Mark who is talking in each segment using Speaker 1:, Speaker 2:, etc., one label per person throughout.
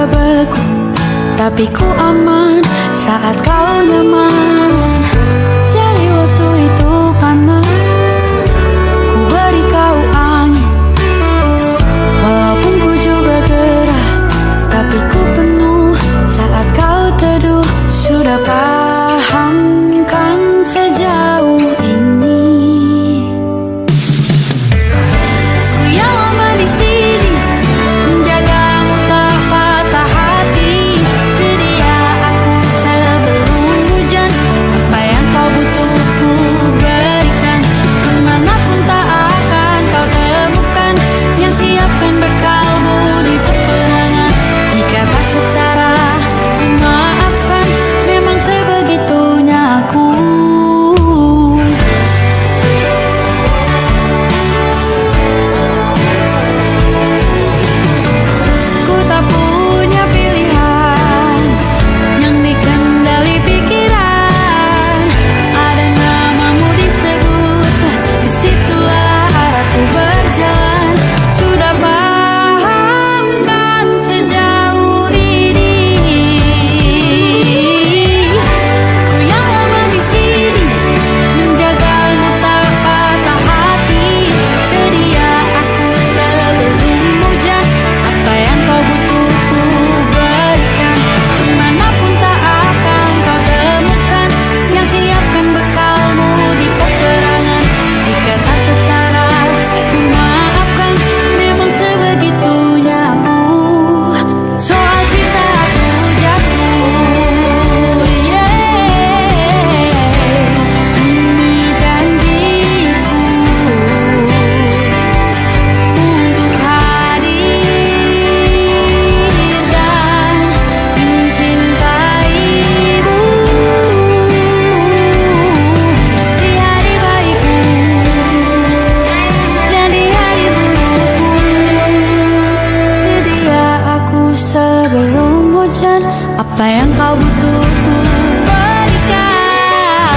Speaker 1: beku, tapi ku aman saat kau nyaman. Jadi waktu itu panas, ku beri kau angin. Walaupun ku juga gerah, tapi ku penuh saat kau teduh. Sudah paham kan sejauh ini? Ku yang lama di sini, menjagamu tak patah hati. Sedia aku sebelum hujan, apa yang kau butuh ku berikan. Kemanapun tak akan kau temukan yang siapkan bekalmu di peperangan. Jika tak setara, ku maafkan, memang sebegitunya aku. Ku tak punya pilihan yang dikendali pikiran. Ada namamu disebut, disitulah arahku berjalan. Sudah paham kan sejauh ini? Ku yang lama di sini, menjagamu tak patah hati. Sedia aku sebelum hujan, apa yang kau butuh ku berikan. Kemanapun tak akan kau temukan yang siapkan bekalmu di peperangan. Jika tak setara, ku maafkan, memang sebegitunya aku. Soal cinta aku jatuh, ini janjiku untuk hadir dan mencintaimu di hari baikku dan di hari burukku. Sedia aku sebelum hujan, apa yang kau butuh ku berikan.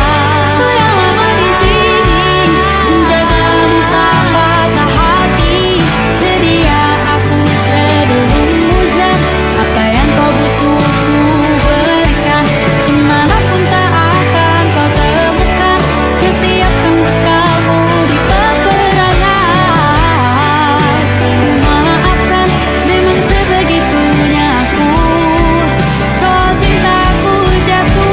Speaker 1: Ku yang lama di sini, menjagamu tak patah hati. Sedia aku sebelum hujan, apa yang kau butuh ku berikan. Kemanapun tak akan kau temukan yang siapkan bekalmu di peperangan. Maafkan, memang sebegitunya aku. Soal cintaku jatuh.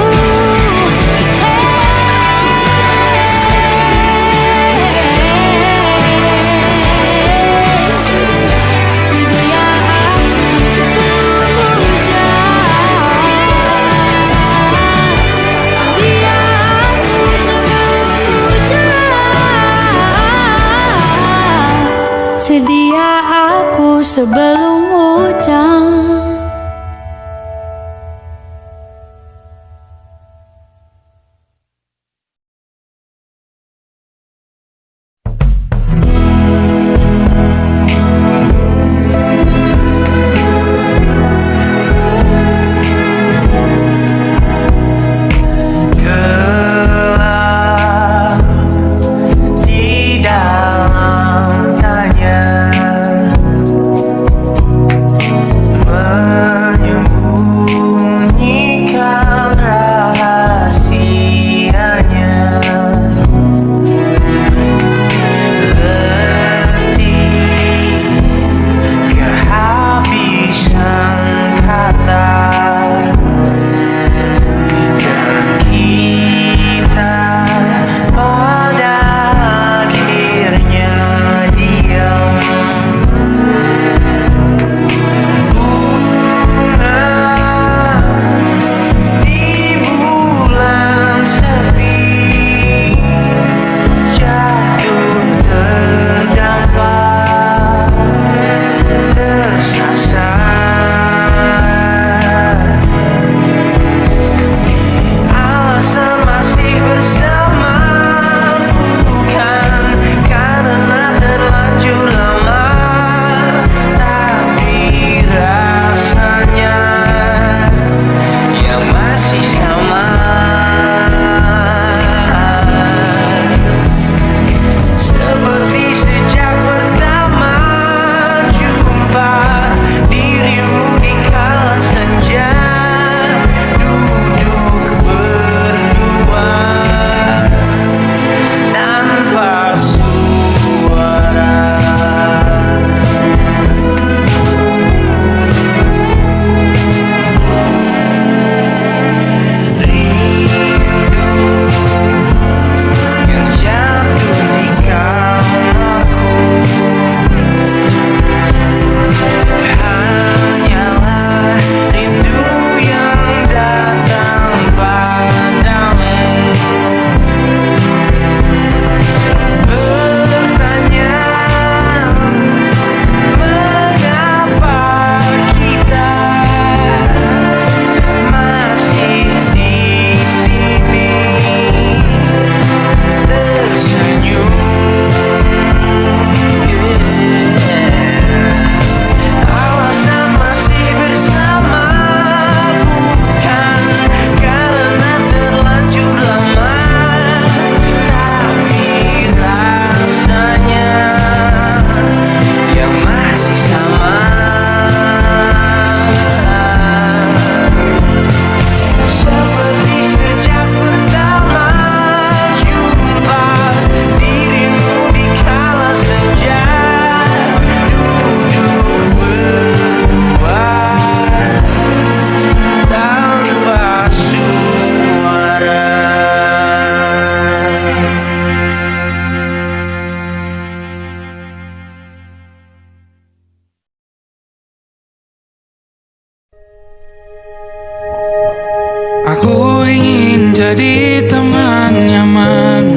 Speaker 2: Aku ingin jadi teman nyaman,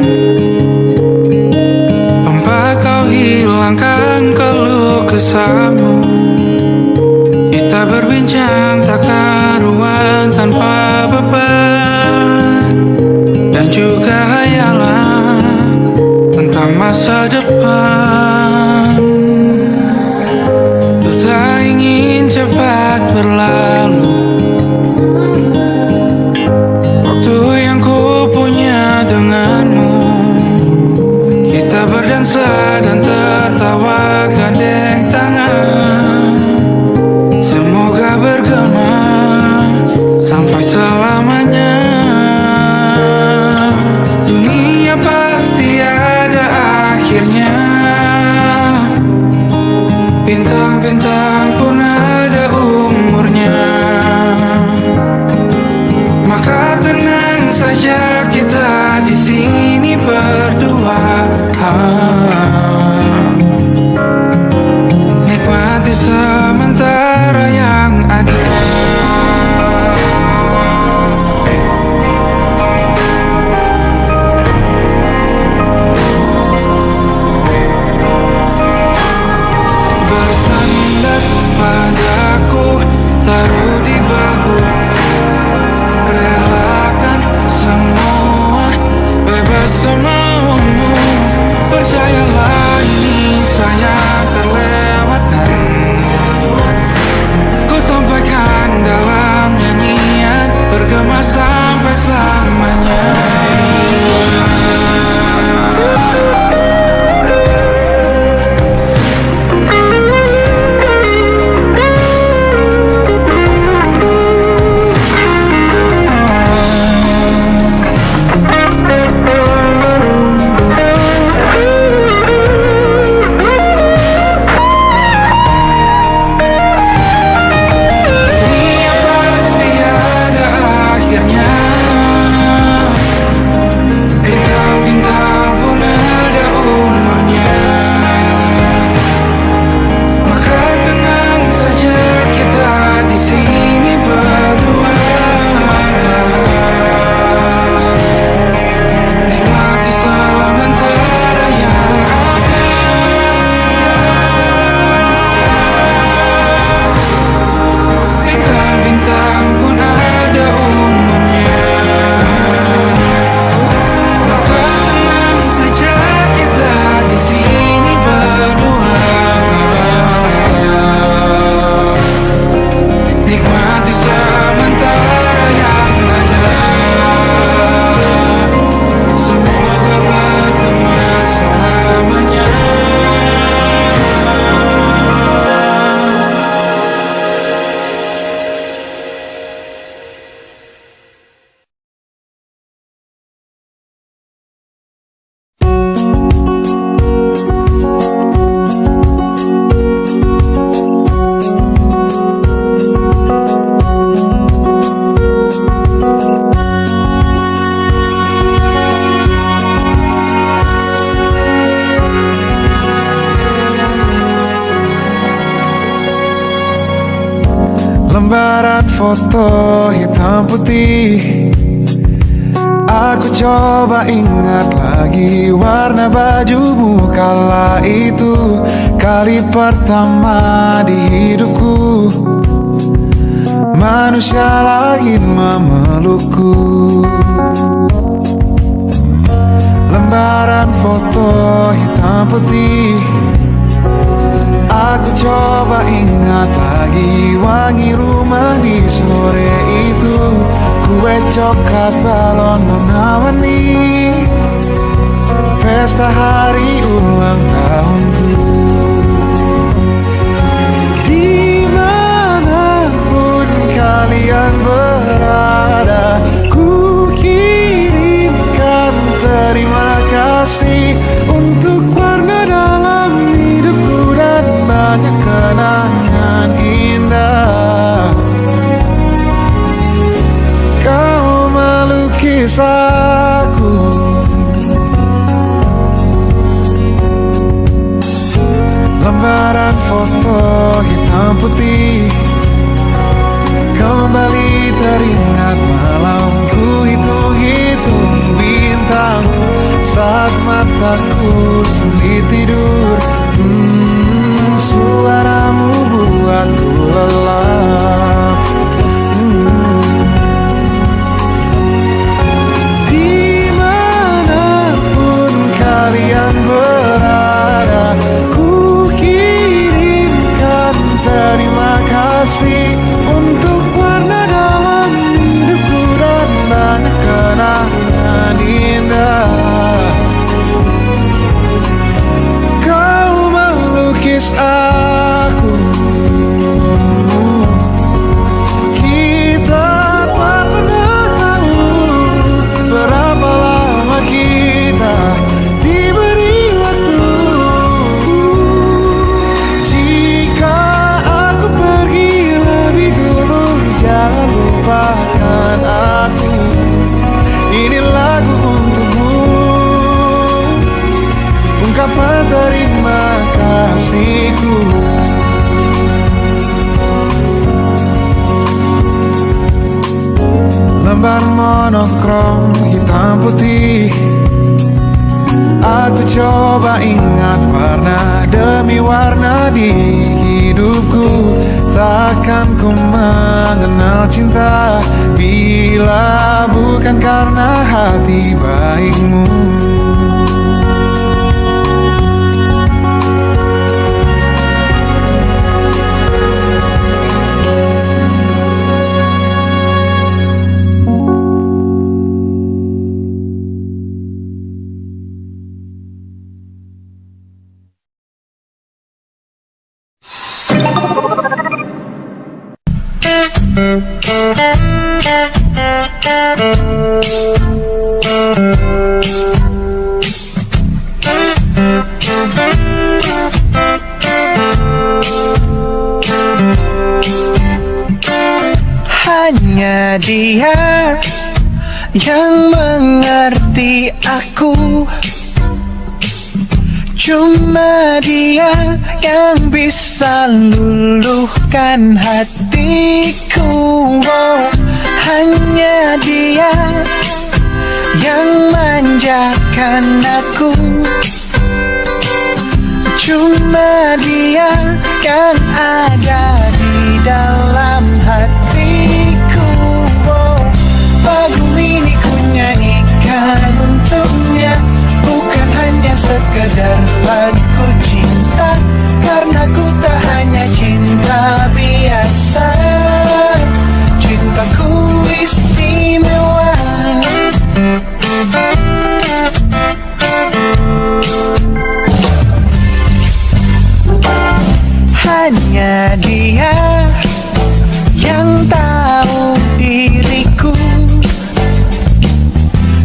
Speaker 2: tempat kau hilangkan keluh kesahmu. Kita berbincang tak karuan tanpa beban, dan juga hayalan tentang masa depan. Ku tak ingin cepat berlalu waktu yang ku punya denganmu. Kita berdansa dan tertawa gandeng tangan, semoga bergema sampai selamanya. Dunia pasti ada akhirnya, bintang-bintang pun ada umurnya. Maka tenang saja kita di sini berdua, nikmati sementara yang ada. Bersandar padaku, taruh di bahu, relakan semua, bebas semaumu. Percayalah ini saya terlewatkan, ku sampaikan dalam nyanyian, bergema sampai selamanya. Dunia pasti ada akhirnya, bintang-bintang pun ada umurnya. Maka tenang saja kita di sini berdua, nikmati sementara yang ada. Bintang-bintang pun ada umurnya. Maka tenang saja kita di sini berdua, nikmati sementara yang ada. Semoga bergema selamanya.
Speaker 3: Lembaran foto hitam putih, aku coba ingat lagi warna bajumu kala itu. Kali pertama di hidupku, manusia lain memelukku. Lembaran foto hitam putih, aku coba ingat lagi wangi rumah di sore itu. Kue coklat, balon warna-warni, pesta hari ulang tahunku. Dimanapun kalian berada, ku kirimkan terima kasih untuk warna dalam hidupku dan banyak kenangan indah. Kau melukis aku, lembaran foto hitam putih, kembali teringat malam mataku sulit tidur. Suaramu buatku lelah. Dimanapun kalian berada, ku kirimkan terima kasih untuk warna dalam hidupku dan banyak kenangan indah. Kau melukis aku, kita tak pernah tahu berapa lama kita diberi waktu. Jika aku pergi lebih dulu, jangan lupakan aku. Ini lagu untukmu, ungkapan terima kasihku. Lembar monokrom hitam putih, aku coba ingat warna demi warna di hidupku. Takkan ku mengenal cinta bila bukan karena hati baikmu.
Speaker 4: Hanya dia yang mengerti aku, cuma dia yang bisa luluhkan hatiku. Oh, hanya dia yang manjakan aku, cuma dia yang ada di dalam hatiku. Oh, lagu ini ku nyanyikan untuknya, bukan hanya sekedar lagu cinta, karena ku tak hanya cinta biasa. Cintaku istimewa. Hanya dia yang tahu diriku,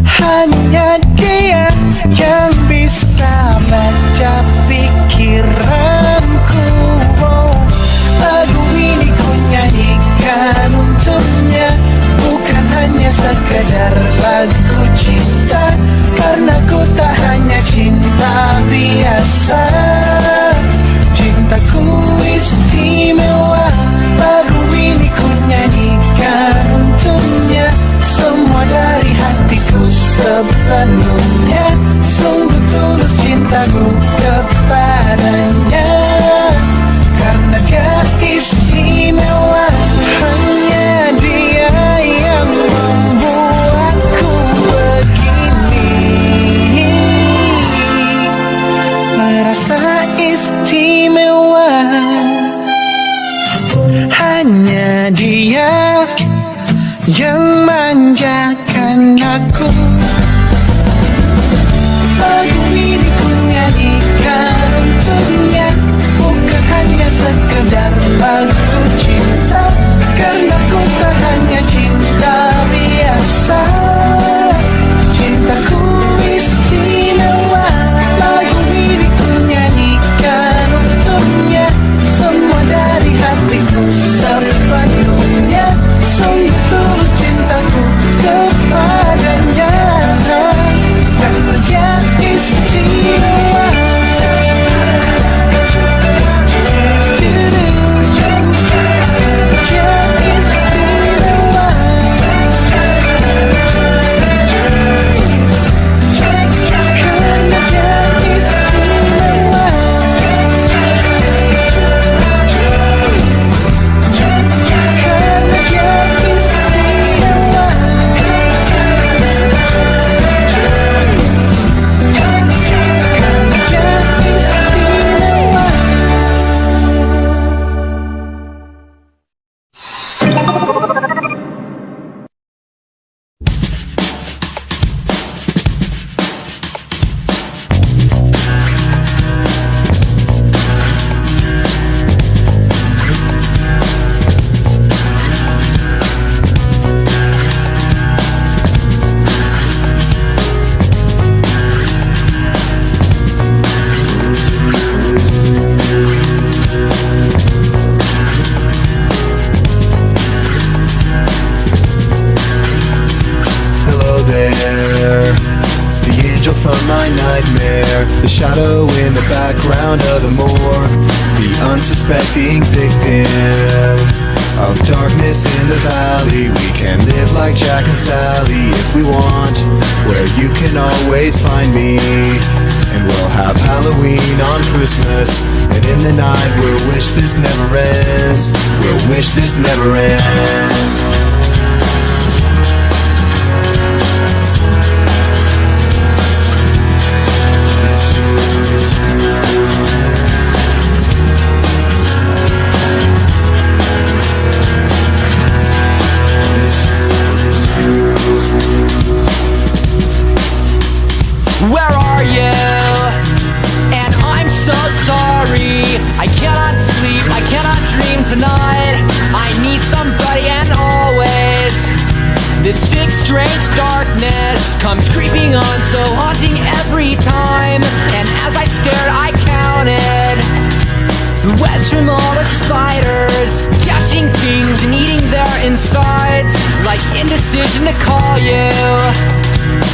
Speaker 4: hanya dia yang bisa baca pikiranku. Oh, lagu ini ku nyanyikan untuknya, bukan hanya sekedar lagu cinta, karena ku tak hanya cinta biasa. Cintaku istimewa. Lagu ini ku nyanyikan untuknya, semua dari hatiku sepenuhnya. Sungguh tulus cintaku kepadanya, karena dia istimewa. Hanya dia yang membuatku begini, merasa istimewa. Hanya dia yang manjakan aku. Lagu ini ku nyanyikan untuknya, bukan hanya sekedar lagu cinta, karena ku tak hanya cinta biasa. Cintaku istimewa. Lagu ini ku nyanyikan untuknya, semua dari hatiku sepenuhnya. Sungguh tulus cintaku kepadanya, karena dia istimewa.
Speaker 3: there, the shadow in the background of the morgue, the unsuspecting victim of darkness in the valley. We can live like Jack and Sally if we want, where you can always find me. And we'll have Halloween on Christmas, and in the night we'll wish this never ends. We'll wish this never ends.
Speaker 5: Where are you? And I'm so sorry. I cannot sleep, I cannot dream tonight. I need somebody and always. This sick, strange darkness comes creeping on, so haunting every time. And as I stared, I counted the webs from all the spiders, catching things and eating their insides. Like indecision to call you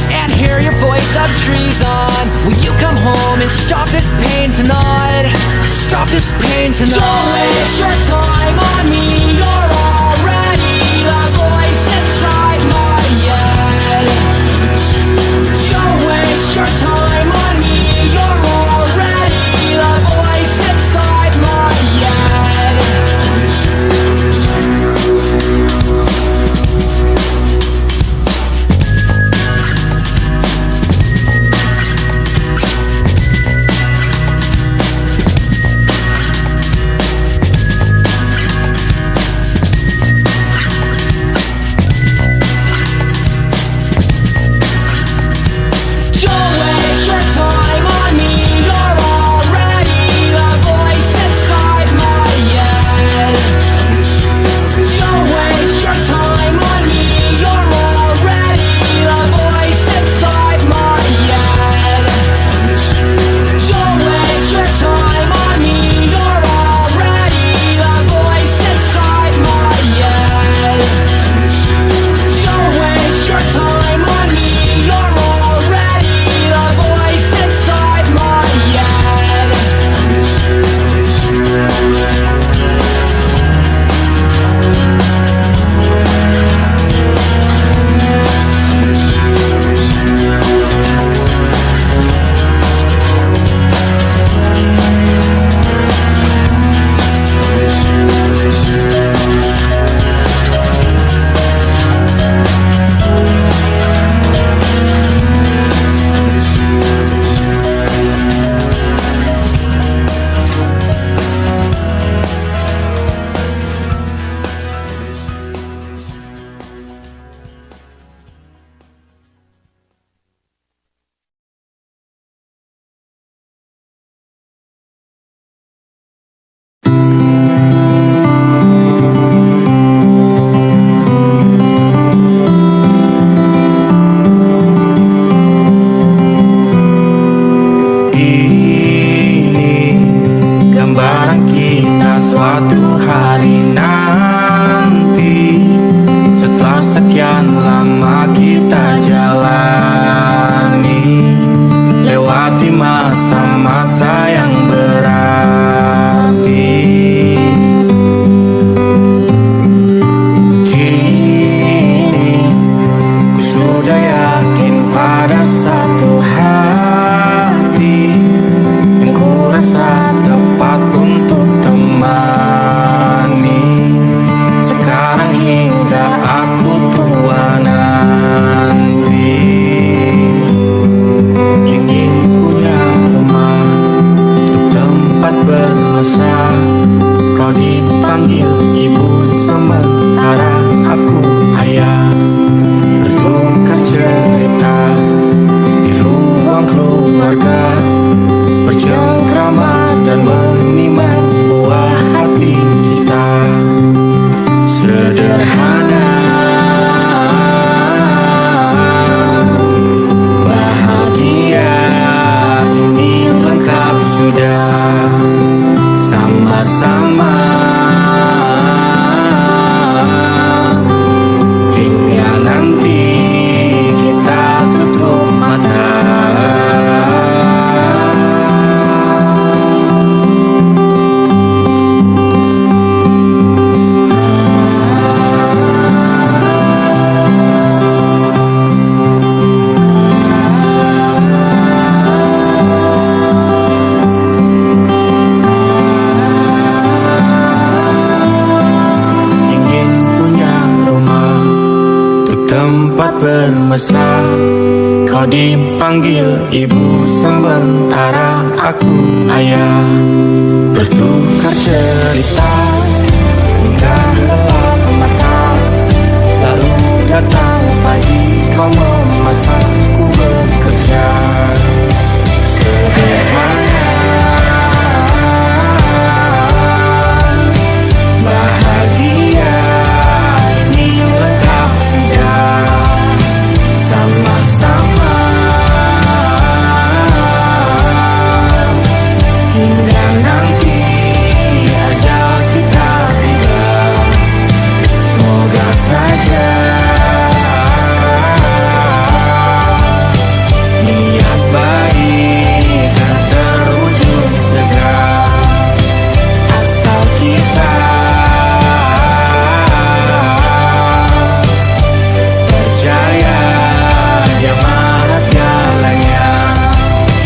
Speaker 5: and hear your voice of treason. Will you come home and stop this pain tonight? Stop this pain tonight. Don't waste your time on me. You're already the voice inside my head. Don't waste your time on me. You're already the voice inside my head.
Speaker 6: bermesra. Kau dipanggil ibu sementara aku ayah. Bertukar cerita hingga lelap mata. Lalu datang pagi kau memasakku bekerja. Sederhana, bahagia ini lengkap sudah. Sama-sama hingga nanti ajal kita tiba. Semoga saja niat baik dan terwujud segera. Asal kita percaya Dia Maha segalanya.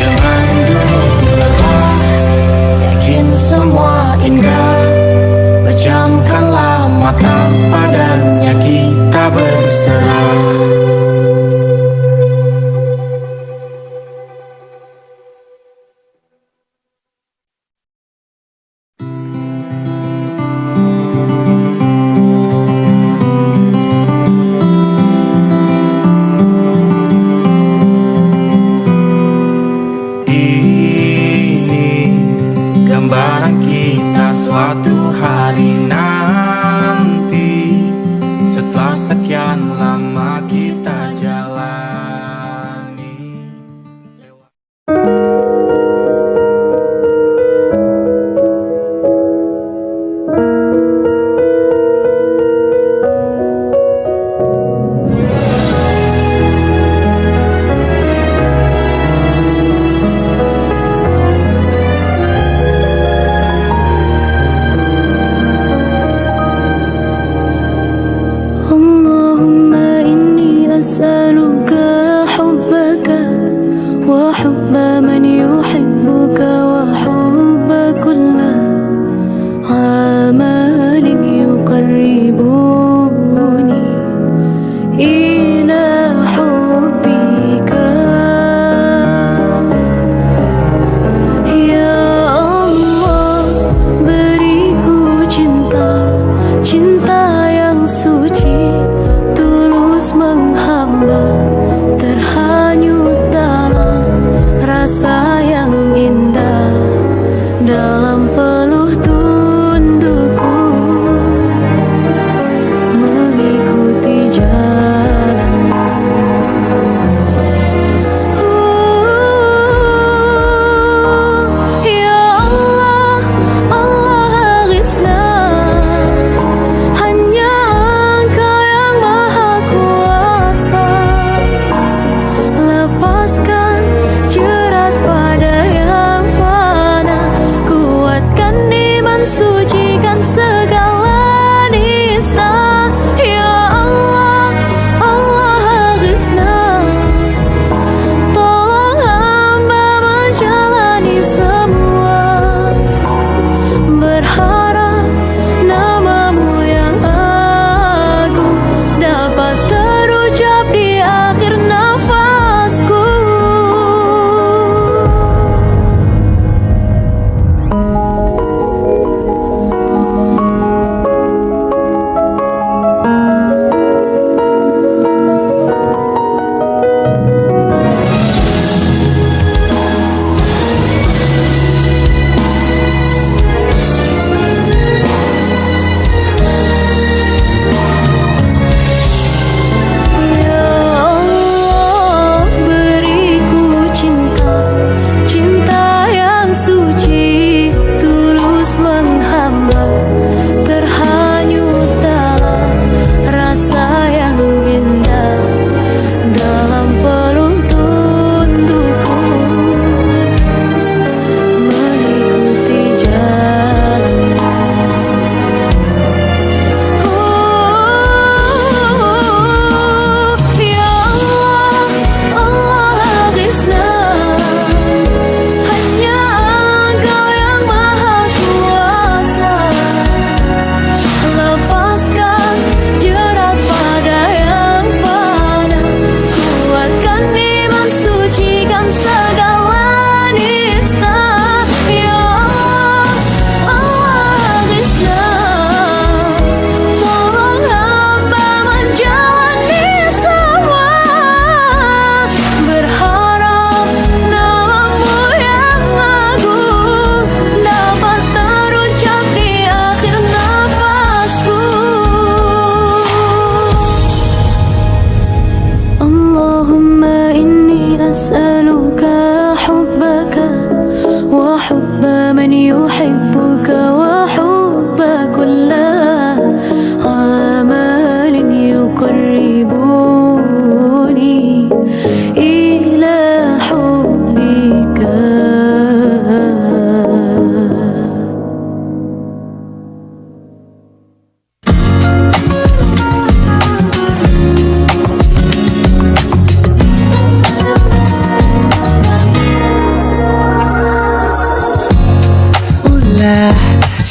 Speaker 6: Jangan dulu lelah, yakin semua indah. Pejamkanlah mata, padanya kita berserah. Ini gambaran kita suatu hari nanti, setelah sekian lama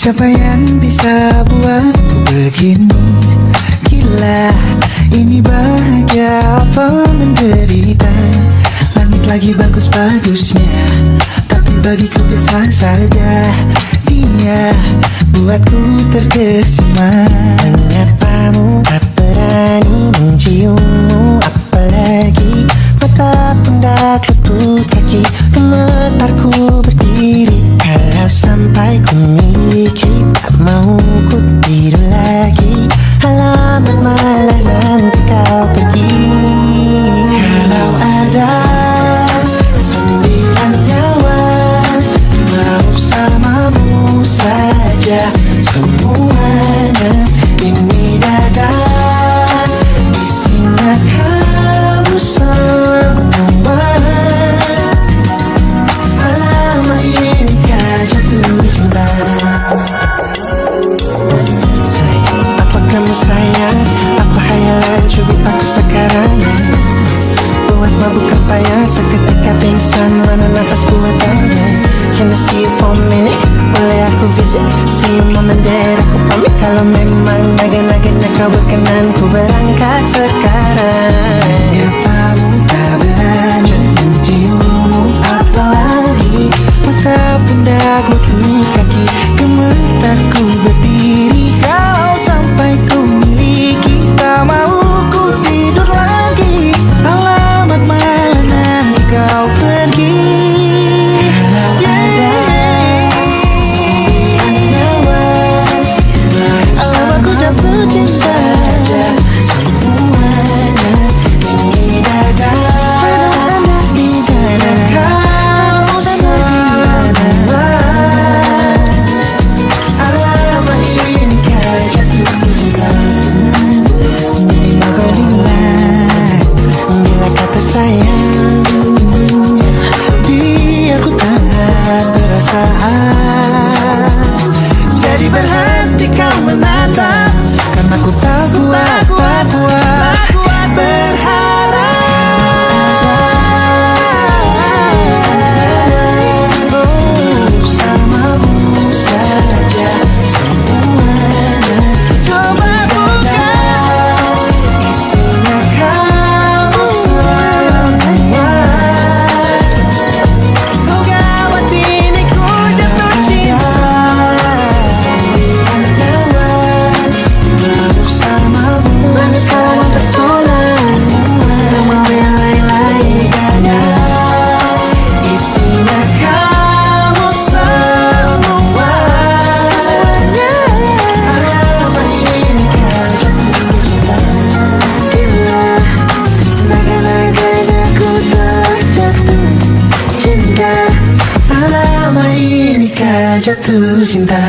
Speaker 4: Siapa yang bisa buatku begini? Gila, ini bahagia apa menderita? Langit lagi bagus-bagusnya, tapi bagiku biasa saja. Dia buatku terkesima. Menyapamu, tak berani menciummu, apalagi mata pundak lutut kaki. Gemetarku berdiri kalau sampai ku miliki. Tak mau ku tidur lagi, alamat malah nanti kau pergi. Kalau ada 9 nyawa mau samamu saja, semuanya ini dada isinya kamu semua. Alamak inikah jatuh cinta. Apa kamu sayang? Apa hayalan cubit aku sekarang? Buat mabuk apa yang seketika pingsan? Mana nafas buatannya? Can I see you for a minute? Boleh aku visit? See you mom and dad, aku pamit. Kalau memang naga-naganya kau berkenan, ku berangkat sekarang. Apamu tak berani menciummu, apalagi mata pundak lutut kaki. Gemetarku berdiri kalau sampai ku miliki. Tak mau ku tidur lagi, alamat malah nanti kau pergi. Kalau ada 9 nyawa alamat ku jatuh cinta saja, semuanya ini dada di sana kamu semua. Alamat inikah jatuh cinta. Maka bila kata sayang, biar ku tak perasaan. Jadi berhenti kau menatap, karena ku tak kuat berharap. Samamu saja semuanya. Coba buka, isinya kamu semua. Oh gawat ini ku jatuh cinta. 9 nyawa bersamamu, bersama pesona. Tak mau yang lain-lain dada, isinya kamu semua. Alamat inikah jatuh cinta. Gila, naga-naganya ku tak jatuh cinta. Alamat inikah jatuh cinta.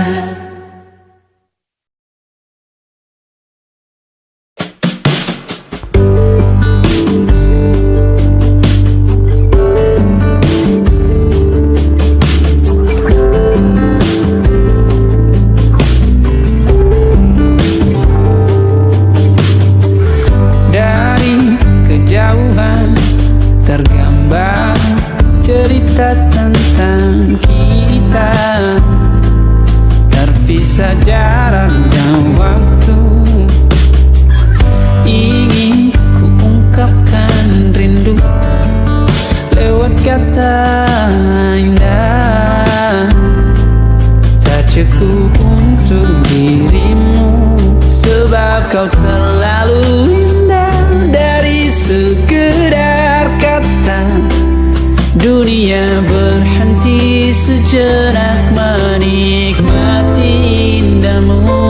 Speaker 2: Dari kejauhan tergambar cerita tentang kita, terpisah jarak dan waktu. Ingin ku ungkapkan rindu lewat kata indah. Tak cukup untuk dirimu, sebab kau terlalu indah. Dari sekedar kata, dunia berhenti sejenak menikmati indahmu.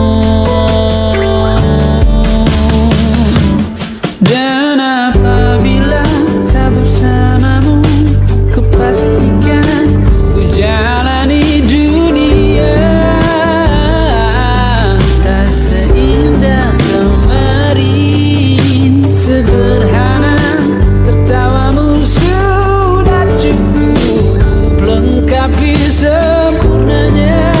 Speaker 2: Dan apabila tak bersamamu, kupastikan ku jalani dunia tak seindah kemarin. Sederhana tertawamu sudah cukup lengkapi sempurnanya.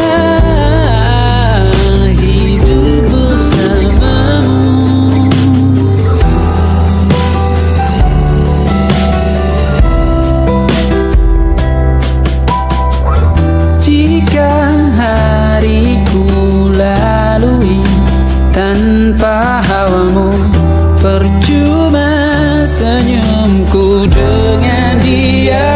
Speaker 2: percuma senyumku dengan dia.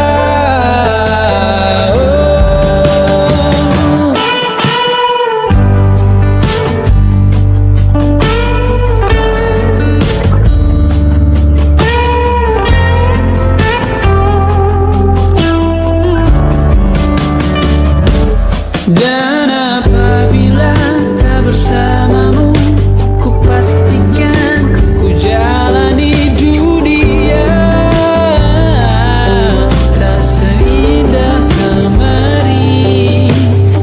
Speaker 2: Dan apabila tak bersamamu, ku pastikan ku jalani dunia tak seindah kemarin.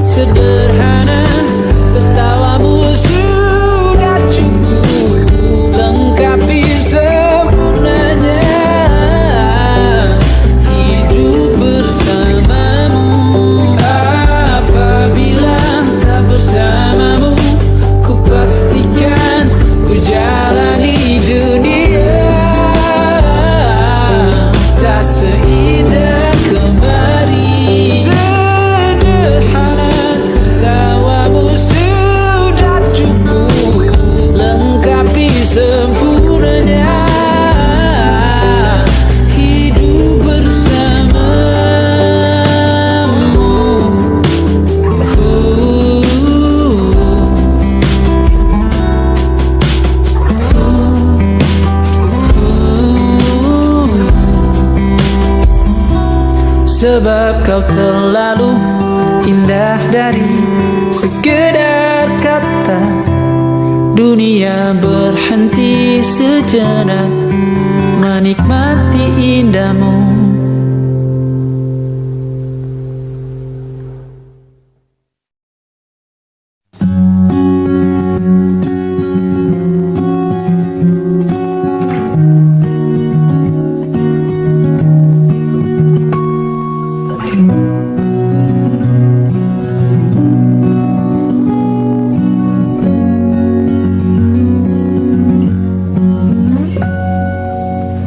Speaker 2: Sederhana tertawamu sudah cukup lengkapi sempurnanya hidup bersamamu. Apabila tak bersamamu, ku pastikan ku jalani dunia tak seindah kemarin. Sederhana tertawamu sudah cukup lengkapi sempurnanya hidup bersamamu. Sebab kau terlalu indah dari sekedar kata. Dunia berhenti sejenak menikmati indahmu.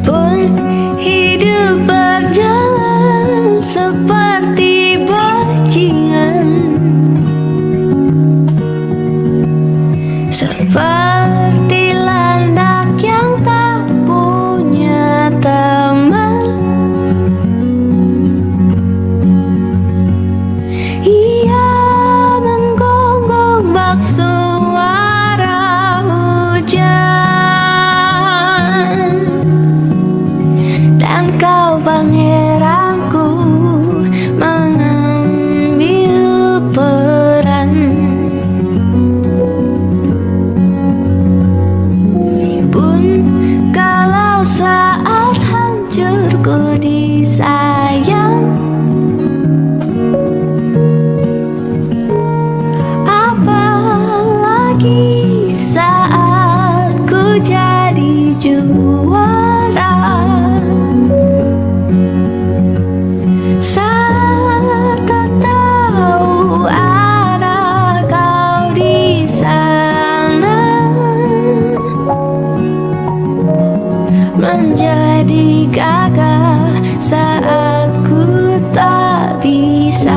Speaker 1: Pun hidup berjalan seperti bajingan, seperti landak yang tak punya teman. Ia menggonggong bak suara hujan, dan kau pangeranku mengambil peran. Pun kalau saat hancurku disayang, apalagi saat ku jadi juara. Saat kau tahu arah kau di sana, menjadi gagah saat ku tak bisa.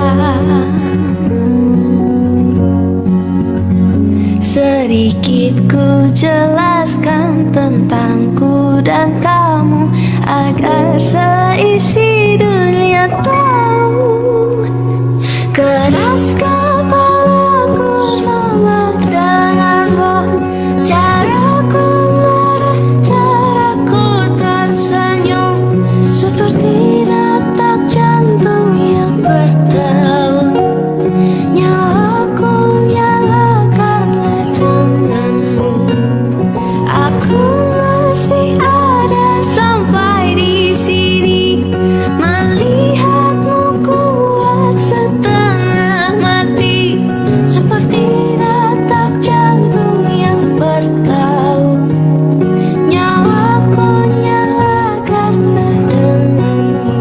Speaker 1: Sedikit ku jelaskan tentangku dan kamu agar seisi dunia tahu. Keras kepalaku sama dengan roh, caraku marah, caraku tersenyum, seperti detak jantung yang berdeut. Nyawaku nyalakan denganmu, aku masih ada sampai di sini, melihatmu kuat setengah mati, seperti detak jantung yang bertaut. Nyawaku nyalakan denganmu.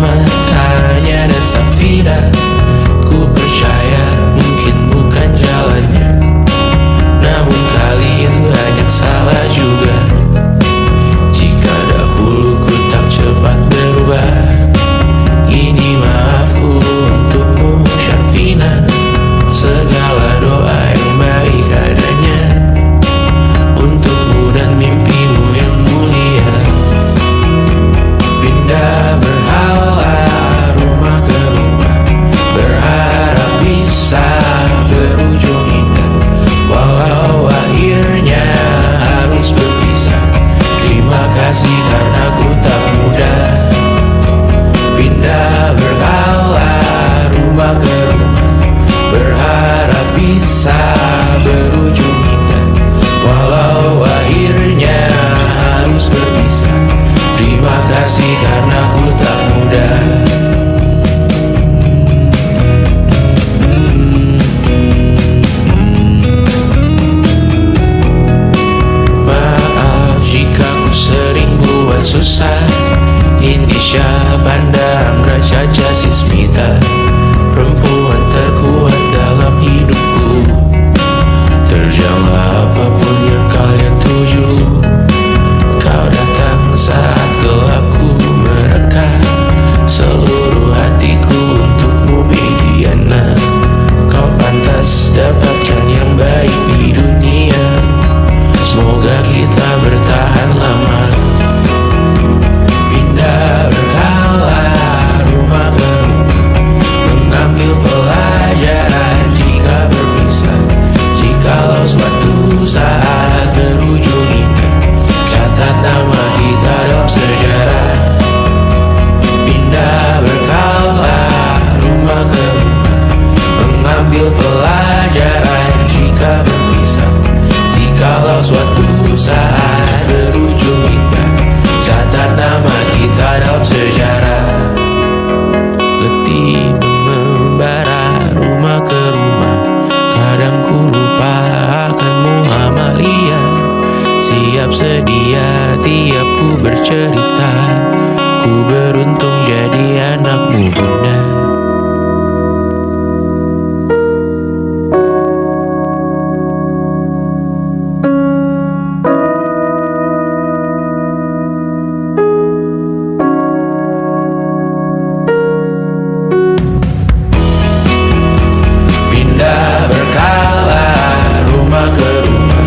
Speaker 2: bersama Tanya dan Safira. Ku percaya mungkin bukan jalannya, namun kalian banyak salah juga. Jika dahulu ku tak cepat berubah, ini maafku untukmu Syarfina. Segala doa yang baik adanya untukmu dan mimpimu yang mulia. Pindah berhala rumah ke rumah, berharap bisa berujung indah. Walau akhirnya harus berpisah, terima kasih karena ku tak mudah. Pindah berhala rumah ke rumah, berharap bisa berujung indah. Walau akhirnya harus berpisah, terima kasih karena ku tak mudah. Maaf jika ku sering buat susah. Indisha Banda Anggra Caca Sismita, perempuan terkuat dalam hidupku. Terjanglah apapun yang kalian tuju. Kau datang saat gelapku mereka, seluruh hatiku untukmu Mediana. Kau pantas dapatkan yang baik di dunia, semoga kita bertahan lama. Pindah berkala rumah ke rumah, mengambil pelajaran jika berpisah. Jikalau suatu saat berujung indah, catat nama kita dalam sejarah. Pindah berkala rumah ke rumah, mengambil pelajaran jika berpisah. Jikalau suatu saat berujung indah, catat nama kita dalam sejarah. Letih mengembara rumah ke rumah, kadang ku lupa akanmu Amalia. Siap sedia tiap ku bercerita, ku beruntung jadi anakmu bunda. Pindah berkala rumah ke rumah,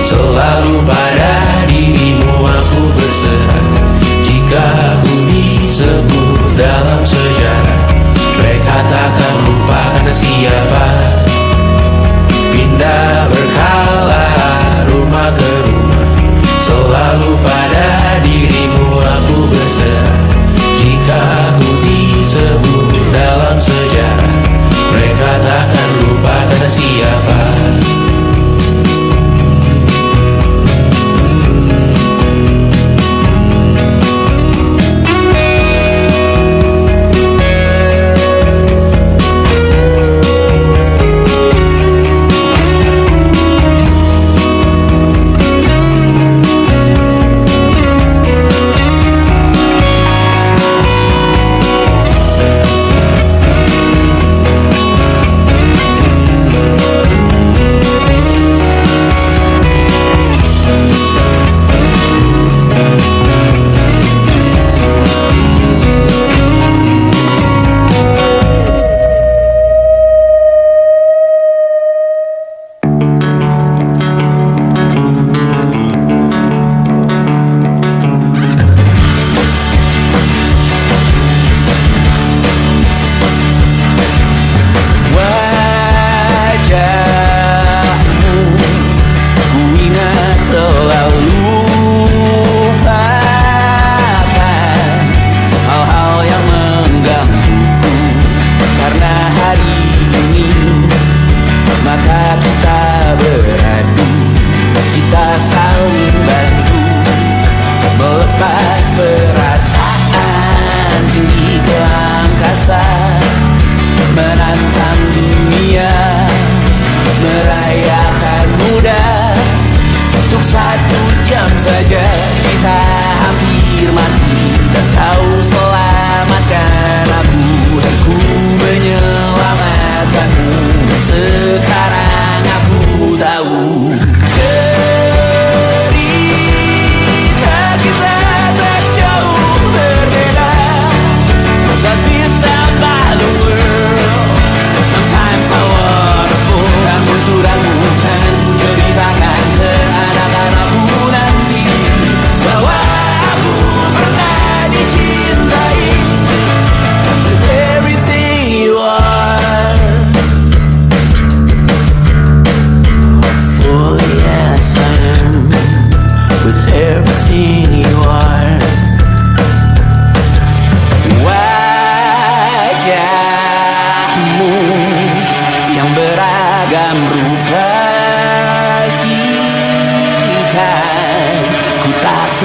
Speaker 2: selalu pada dirimu aku berserah. Jika aku disebut dalam sejarah, mereka takkan lupa karena siapa. Pindah berkala rumah ke rumah, selalu pada dirimu aku berserah. Jika aku disebut dalam sejarah, mereka takkan lupa karena siapa.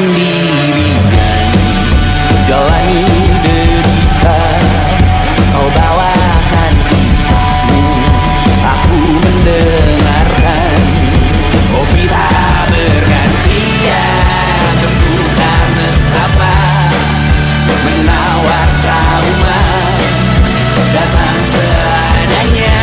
Speaker 5: sendirian jalani derita. Kau bawakan kisahmu, aku mendengarkan. Oh kita bergantian, tentukan nestapa menawar trauma datang seadanya.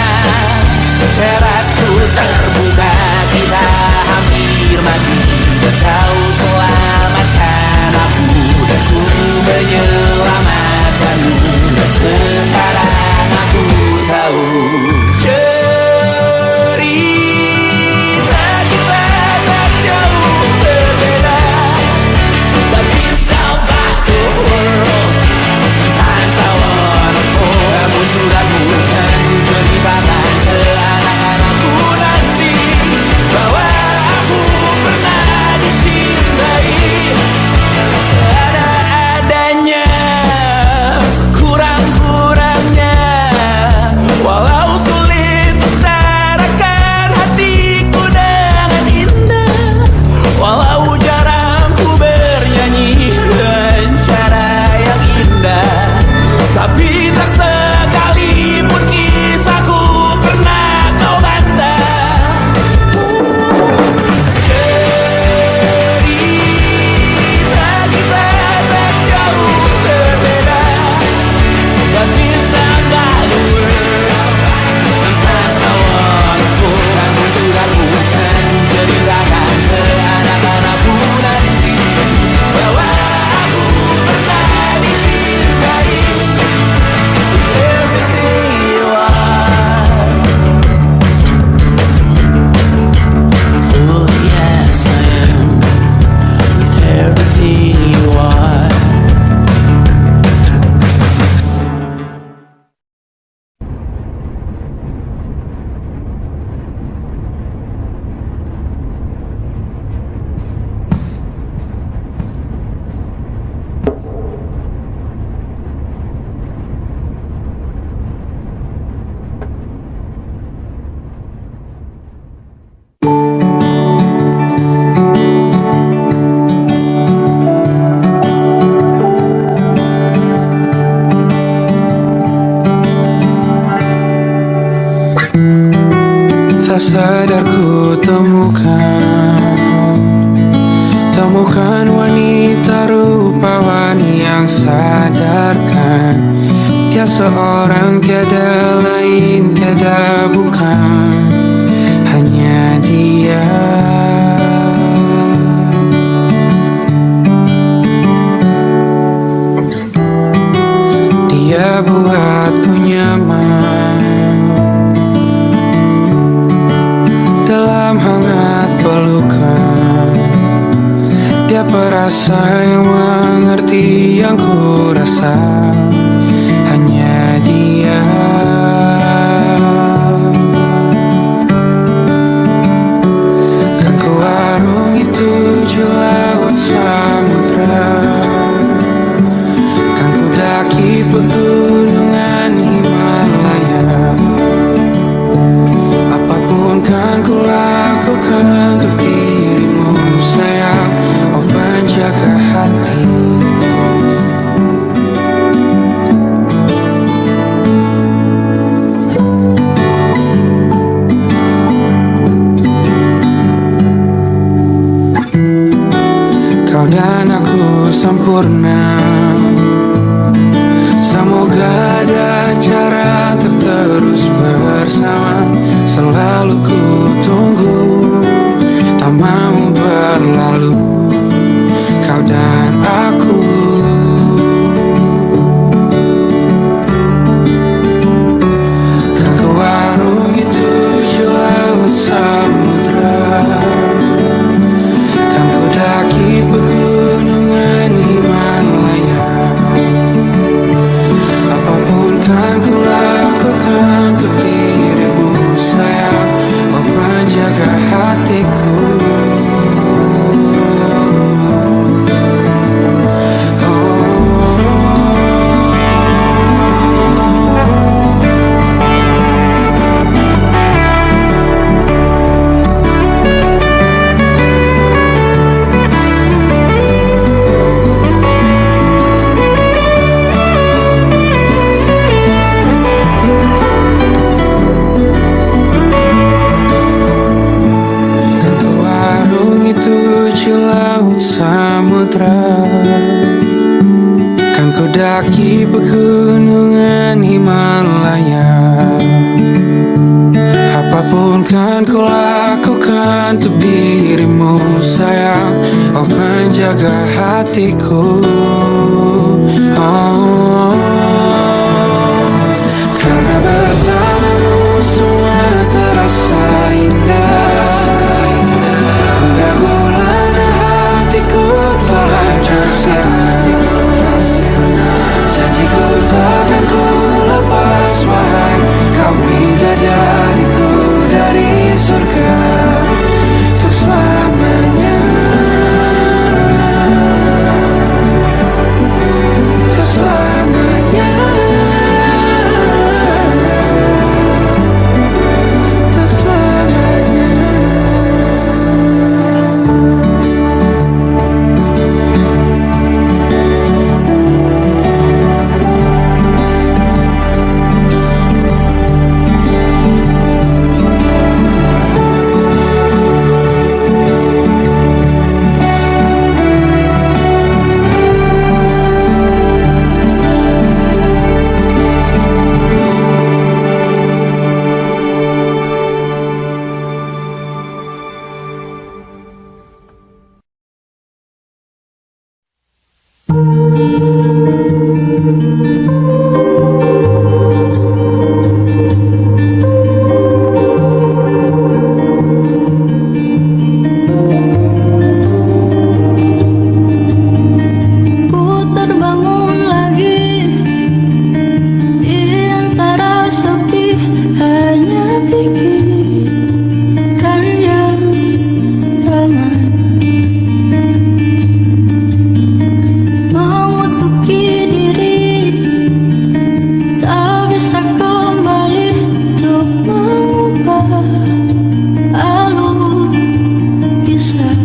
Speaker 5: Terasku terbuka, kita hampir mati, dan kau selamatkan aku, dan ku menyelamatkanmu. Dan sekarang aku tahu cerita kita tak jauh berbeda, but we don't back the world. Sometimes I wanna fall. Namun sudah bukan ceritakan ke anak-anakku nanti bahwa aku pernah dicintai seada-adanya, sekurang-kurangnya. Walau sulit utarakan hatiku dengan indah, walau jarang ku bernyanyi dengan cara yang indah, tapi tak sekalipun kisahku pernah kau bantah. Cerita kita tak jauh berbeda, but it's about the world. Sometimes I wanna fall. Namun sudah bukan ceritakan ke anak-anakku nanti bahwa aku pernah dicintai. Everything you are, fully yes I am, with everything you are.
Speaker 2: Tak sadar ku temukan wanita rupawan yang sadarkan dia seorang, tiada lain, tiada bukan, hanya dia. Dia buatku nyaman dalam hangat pelukan. Dia perasa yang mengerti yang ku rasa, hanya dia. Kan ku arungi 7 laut samudra, kan ku daki pegunungan Himalaya. Apapun kan ku lakukan untuk dirimu sayang, oh penjaga hati. Kau dan aku sempurna, semoga ada cara untuk terus bersama. Selalu ku tunggu, tak mau berlalu, kau dan aku. Kan ku arungi 7 laut samudra, kan ku daki pegunungan Himalaya. Apapun kan ku lakukan untuk dirimu sayang, oh penjaga hatiku. jaga hatiku. Oh, karena bersamamu semua terasa indah. Udah gulana hatiku terhancur sirna. Janjiku takkan ku lepas, wahai kau bidadariku dari surga untuk selamanya. Untuk selamanya. Untuk selamanya.
Speaker 1: Ku terbangun lagi di antara sepi, hanya pikiran yang ramai mengutuki diri, tak bisa kembali untuk mengubah alur kisah.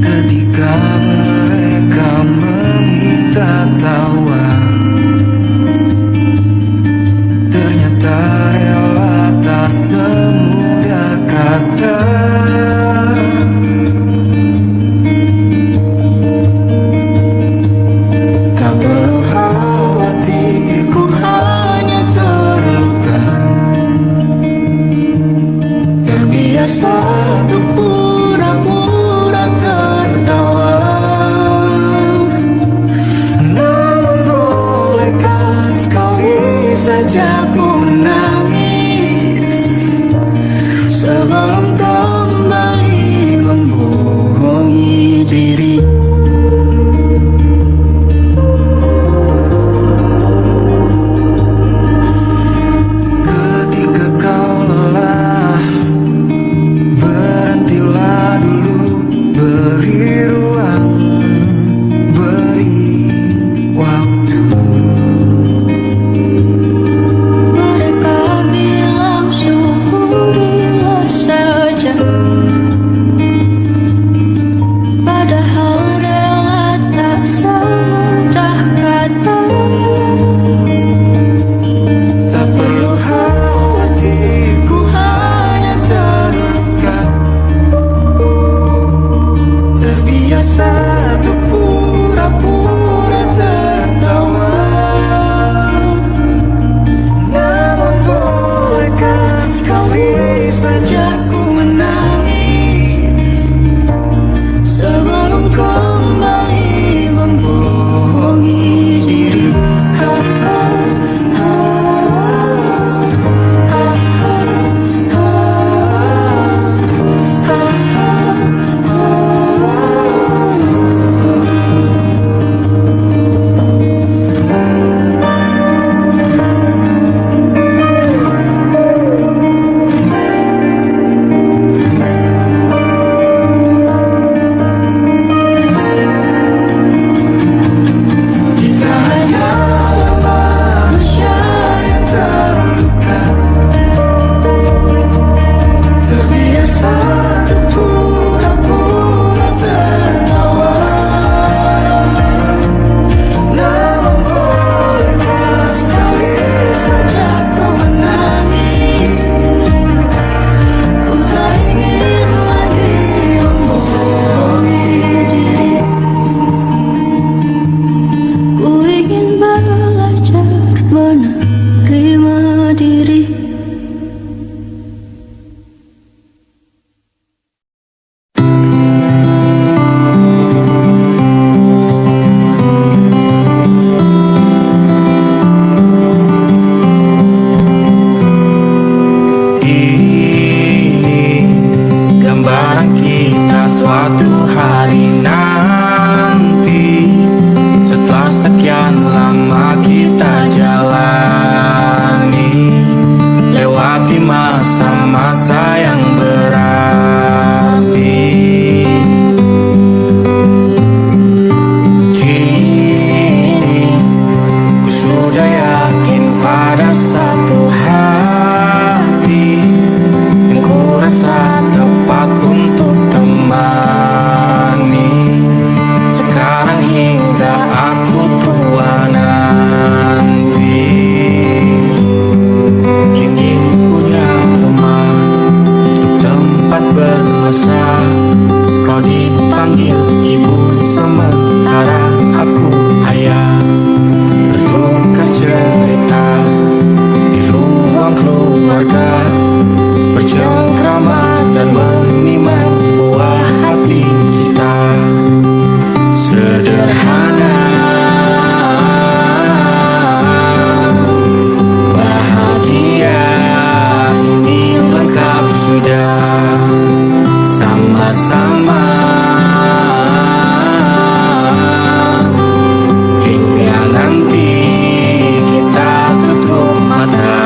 Speaker 2: Ketika mereka meminta tawa, ternyata rela tak semudah kata. Tak perlu khawatir,
Speaker 1: Ku hanya terluka, terbiasa untuk pura-pura tertawa.
Speaker 2: namun bolehkah sekali saja ku
Speaker 1: Menangis sebelum kembali membohongi diri.
Speaker 2: ketika kau lelah, berhentilah dulu, beri ruang, beri waktu.
Speaker 6: masa-masa yang berarti. Kini ku sudah yakin pada satu hati yang ku rasa tepat untuk temani. Sekarang hingga aku tua nanti, ingin punya rumah untuk tempat bermesra. Kau dipanggil ibu sementara aku ayah, bertukar cerita di ruang keluarga, bercengkrama dan menimang buah hati kita. Sederhana, bahagia, ini lengkap sudah. Sama-sama hingga nanti kita tutup mata.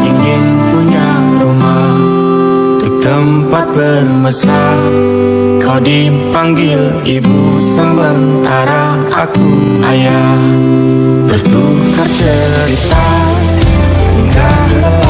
Speaker 6: Ingin punya rumah untuk tempat bermesra. Kau dipanggil ibu sementara aku ayah, bertukar cerita hingga lepas